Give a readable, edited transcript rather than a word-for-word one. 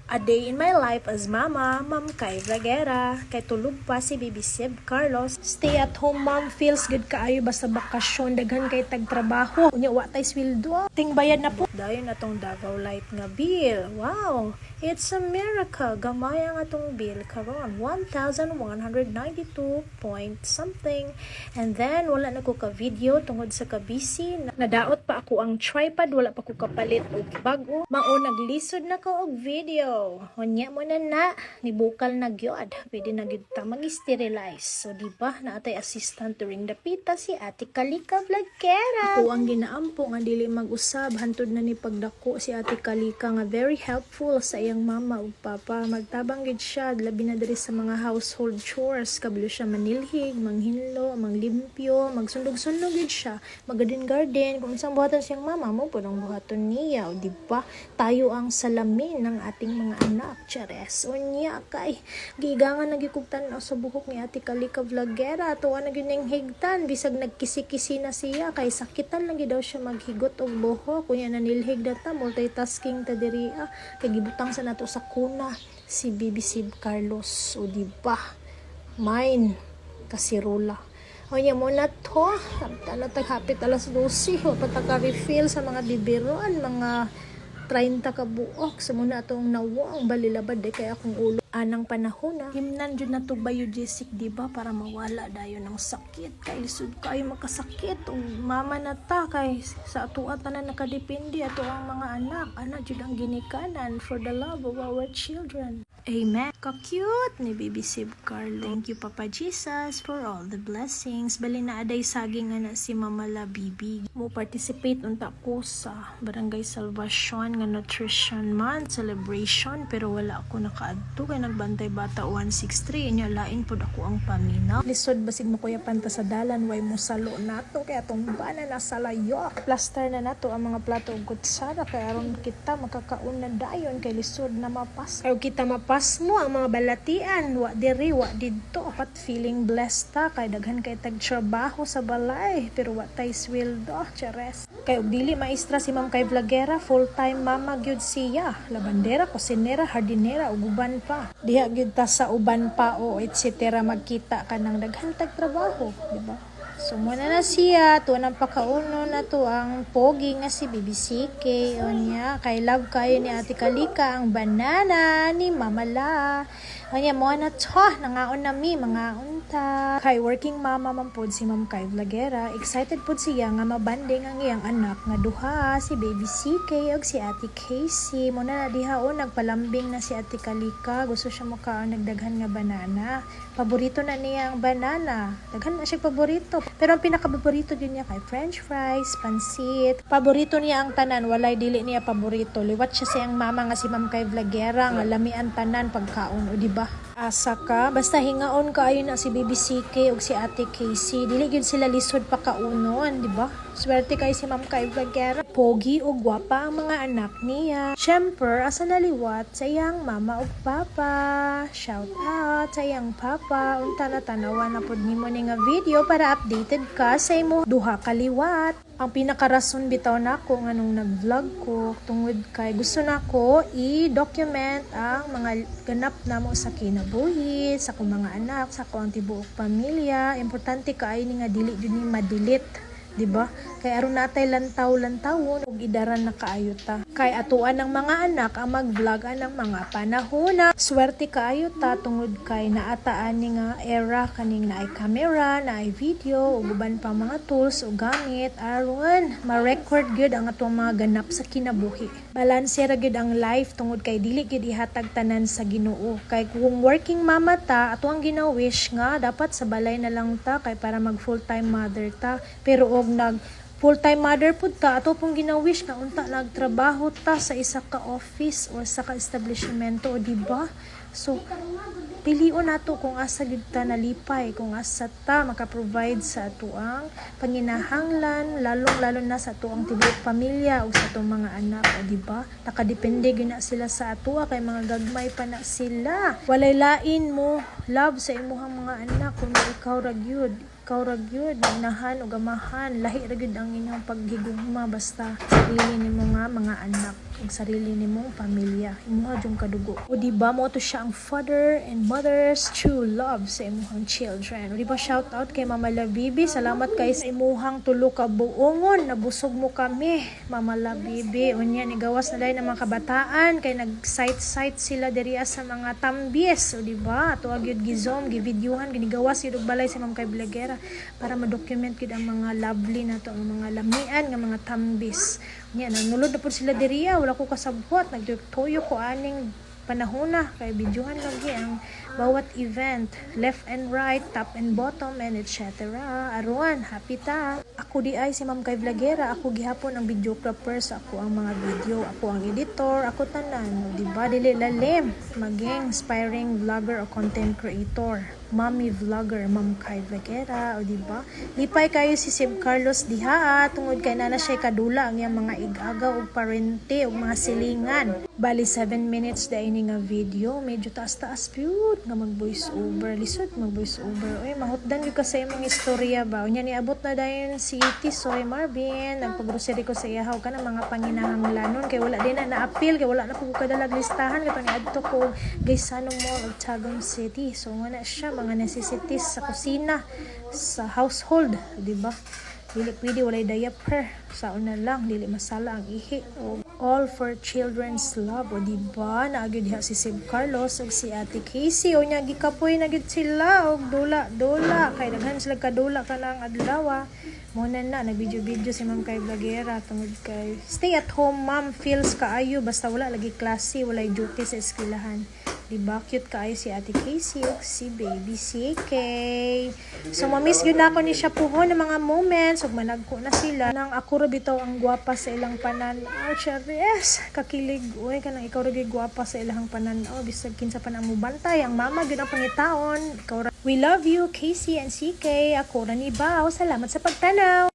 A day in my life as mama, Ma'am Kay Vlogera. Kay tulog pa si Baby Sib Carlos. Stay at home mom, feels good kaayo basta bakasyon. Daghan kay tagtrabaho. Unya wa tay sweldo. Ting bayad na po. Dayon atong Davao Light nga bill. Wow! It's a miracle. Gamay ang atong bill karon 1,192 point something. And then wala na ko ka video tungod sa kabisi. Nadaot pa ako ang tripod, wala pa ko kapalit og bago. Mao naglisod na ko og video. Unya mo na nibukal na gyud. Pwede na gyud ta mag-sterilize. So di ba naatay assistant during the pita si Ate Kalika Vlogera. Ako ang ginaampo nga dili mag-usab hantod na ni pagdako si Ate Kalika nga very helpful sa iyang mama ug papa. Magtabang gid siya labi na diri sa mga household chores. Kabalo siya manilhig, manghinlo, manglimpyo, magsundog-sundog gid siya. Magarden kung isang buhatan siyang mama mo pud ang buhaton niya. O di ba? Tayo ang salamin ng ating mga anak. Chares. Unya kay gigangan nagikugtan sa buhok ni Ate Kalika Vlogera. Tuwa na gyud ning higtan bisag nagkisi-kisi na siya kay sakitan lang gid daw siya maghigot og buhok. Kunya nanilhig data multitasking ta diri kay gibutang sa nato sa kuna si Baby Sib Carlos. O di ba? Mine kasirula. Unya mo na to. Samtang taghapit alas 12. O pataka-refill sa mga biberon, mga 30 ka buok sa muna atong nawang balilabad de kay akong ulo anang panahon na himnan jud na to biogesic di ba para mawala dayon ng sakit kay lisod kay makasakit ug mama na ta kay sa ato tanan nakadepende ato ang mga anak jud ang ginikanan for the love of our children. Amen. Ka-cute ni Baby Sib Carlo. Thank you Papa Jesus for all the blessings. Bali na aday saging na si Mama La Bibi. Mo participate unta ko sa Barangay Salvacion nga Nutrition Month celebration pero wala ako nakaadto kay nagbantay bata 163 nya lain pod ako ang paminaw. Lisod basig makuya panta sa dalan way mo salo nato kay atong bana na sa layok. Plaster na nato ang mga plato ug kutsara kay aron kita makakaon na dayon kay lisod na mapas. Kay kita mapas mo ang mga balatian wa diri wa didto pat feeling blessed ta kay daghan kay tagtrabaho sa balay pero wa tay sweldo chares. Kay og dili maestra si Ma'am Kay Vlogera full time mama gyud siya, labandera, kusinera, hardinera ug uban pa. Diha gyud ta sa uban pa o etc. magkita ka ng daghan tagtrabaho, di ba? So muna na siya, tuwa ng pakauno na to ang pogi nga si Baby CK. O niya, kay love kayo ni Ate Kalika ang banana ni Mama La. O niya, mo na to, nangaon na mi, mga unta. Kay working mama man pod si Ma'am Kay Vlogera, excited pod siya nga mabanding ang iyang anak nga duha, si Baby CK ug si Ate Casey. Muna na diha o, nagpalambing na si Ate Kalika, gusto siya makaon nagdaghan nga banana. Paborito na niya ang banana. Daghan na siya paborito. Pero ang pinaka-paborito din niya kay french fries, pansit. Paborito niya ang tanan, walay dili niya paborito. Liwat siya siyang mama nga si Ma'am Kay Vlogera nga lamian tanan pagkaon, o di ba? Asa ka, basta hingaon ka ayon na si Baby CK ug si Ate Casey. Dili gyud sila lisod pa kaunon, di ba? Swerte kay si Ma'am Kay Vlogera. Pogi ug gwapa ang mga anak niya. Syempre, asa naliwat sa iyang mama ug papa. Shout out sa iyang papa. Unta na tanawan na pod nimo ni nga video para updated ka sa imo duha kaliwat. Ang pinakarason bitaw nako nga nung nag-vlog ko tungod kay gusto nako i-document ang mga ganap namo sa kinabuhi, sa akong mga anak, sa akong tibuok pamilya. Importante kaayo ni nga dili jud ni ma-delete. Diba? Kay aron natay lantaw-lantawon ug idaran na kaayo ta. Kay atuan ng mga anak ang mag-vlog ang mga panahon. Swerte kaayo ta tungod kay naataan ni nga era kaning naay camera, naay video ug uban pa mga tools o gamit aron ma-record gyud ang atong mga ganap sa kinabuhi. Balanse ra gyud ang life tungod kay dili gyud ihatag tanan sa Ginoo. Kay kung working mama ta, ato ang gina-wish nga dapat sa balay na lang ta kay para mag full-time mother ta. Pero og nag full-time mother pud ta, ato pong gina-wish nga unta nagtrabaho ta sa isa ka office o sa ka establishmento, o di ba? So pilion nato kung asa gyud ta nalipay, kung asa ta maka-provide sa atuang panginahanglan, lalong-lalo na sa atuang tibuok pamilya o sa atong mga anak, o di ba? Nakadepende gyud na sila sa atua kay mga gagmay pa na sila. Walay lain mo love sa imuhang mga anak kung ikaw ra gyud. Ikaw ra gyud nagnahan o gamahan, lahi ra gyud ang inyong paghigugma basta sarili nimo nga mga anak. ang sarili nimong pamilya. Imuha jung kadugo. O diba mo to siya ang father and mother's true love sa imuhang children. O diba shout out kay Mama Labibi. Salamat kay sa imuhang tulo ka buongon. Nabusog mo kami, Mama Labibi. Unya ni gawas na dahil ng mga kabataan kay nag-sight sila diri sa mga tambis. O diba? Ato agyud gizom, givideohan, ginigawas yun balay si Ma'am Kay Vlogera para ma-document yun ang mga lovely na to, ang mga lamian ng mga tambis. Nya nanulod na po sila diriya, wala ko kasabot, nagtuyo ko aning panahon na kay videohan lagi ang bawat event, left and right, top and bottom, and etc. Aruan, happy ta. Ako di ay si Ma'am Kay Vlogera, ako gihapon ang videographer sa ako ang mga video, ako ang editor, ako tanan, di ba dili lalim, maging inspiring vlogger o content creator. Mommy vlogger, Ma'am Kay Vlogera, o diba? Lipay kayo si Sib Carlos diha, tungod kay nana siya kadula ang iyang mga igagaw o parente o mga silingan. Bali 7 minutes da ini nga video, medyo taas-taas pyud nga mag voice over, lisod mag voice over. Oy, mahutdan gyud ka sa imong istorya ba? Unya niabot na dayon si Tisoy Marvin, nagpag-grocery ko sa iyahaw ka ng mga panginahanglanon kay wala din na na-appeal, kay wala na ko kadalag listahan kay paniadto ko Gaysano Mall of Tagum City. So nga na siya mga necessities sa kusina, sa household, di ba? Dili pwede walay diaper, saon na lang dili masala ang ihi. O, all for children's love, o di ba? Naagid diha si Sib Carlos ug si Ate Casey, o nya gikapoy na gid sila og dula kay daghan sila kadula kanang adlaw. Mo na nag-video si Ma'am Kay Vlogera tungod kay stay at home mom feels kaayo basta wala lagi klase, walay duty sa eskwelahan. Diba? Cute kaayo si Ate Casey ug si Baby CK. So, mamiss yun na ako ni siya puhon ng mga moments ug managko na sila. Nang ako ra bitaw ang gwapa sa ilang panan. Oh, Charis, kakilig. Uy, kanang ikaw ra gyud gwapa sa ilang panan. Oh, bisag kinsa pa nang mubantay. Ang mama gyud ang pangitaon. Ikaw ra. We love you, Casey and CK. Ako ra ni Bao. Salamat sa pagtanaw.